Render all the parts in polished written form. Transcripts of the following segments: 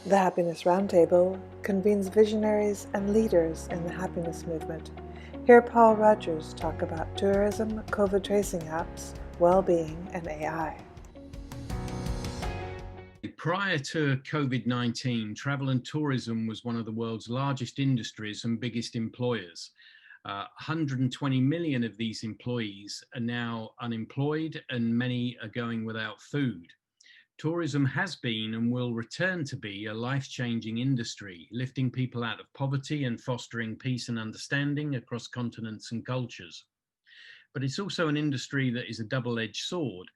The Happiness Roundtable convenes visionaries and leaders in the happiness movement. Hear Paul Rogers talk about tourism, COVID tracing apps, well-being, and AI. Prior to COVID-19, travel and tourism was one of the world's largest industries and biggest employers. 120 million of these employees are now unemployed and many are going without food. Tourism has been and will return to be a life-changing industry, lifting people out of poverty and fostering peace and understanding across continents and cultures. But it's also an industry that is a double-edged sword,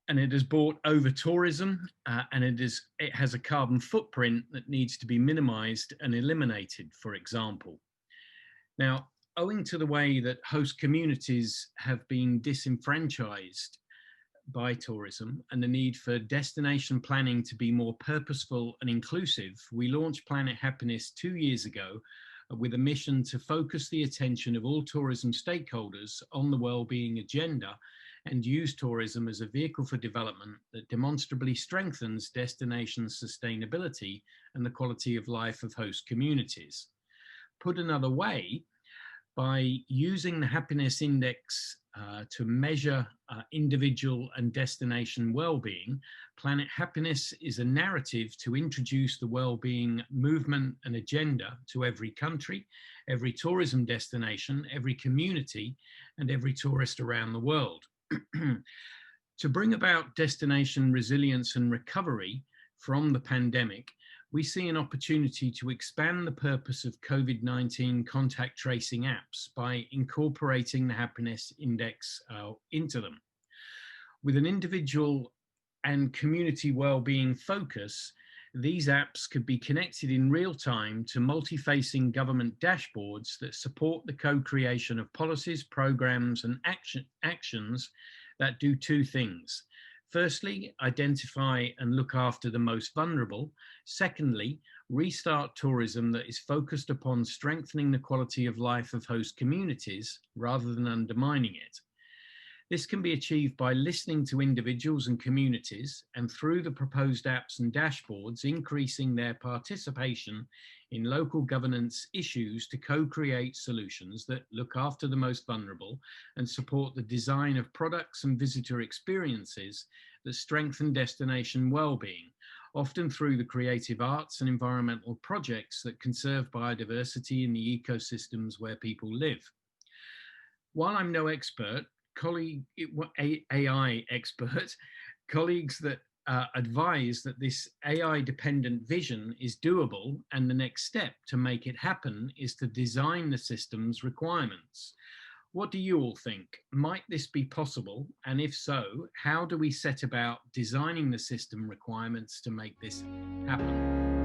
and it has brought over tourism, and it has a carbon footprint that needs to be minimized and eliminated, for example. Now, owing to the way that host communities have been disenfranchised by tourism and the need for destination planning to be more purposeful and inclusive, we launched Planet Happiness 2 years ago with a mission to focus the attention of all tourism stakeholders on the well-being agenda and use tourism as a vehicle for development that demonstrably strengthens destination sustainability and the quality of life of host communities. Put another way, by using the happiness index to measure individual and destination well-being, Planet Happiness is a narrative to introduce the well-being movement and agenda to every country, every tourism destination, every community, and every tourist around the world. To bring about destination resilience and recovery from the pandemic, we see an opportunity to expand the purpose of COVID-19 contact tracing apps by incorporating the happiness index into them. With an individual and community well-being focus, these apps could be connected in real time to multi-facing government dashboards that support the co-creation of policies, programs, and actions that do two things. Firstly, identify and look after the most vulnerable. Secondly, restart tourism that is focused upon strengthening the quality of life of host communities rather than undermining it. This can be achieved by listening to individuals and communities, and through the proposed apps and dashboards, increasing their participation in local governance issues to co-create solutions that look after the most vulnerable and support the design of products and visitor experiences that strengthen destination well-being, often through the creative arts and environmental projects that conserve biodiversity in the ecosystems where people live. While I'm no expert, AI expert, colleagues that advise that this AI-dependent vision is doable, and the next step to make it happen is to design the system's requirements. What do you all think? Might this be possible? And if so, how do we set about designing the system requirements to make this happen?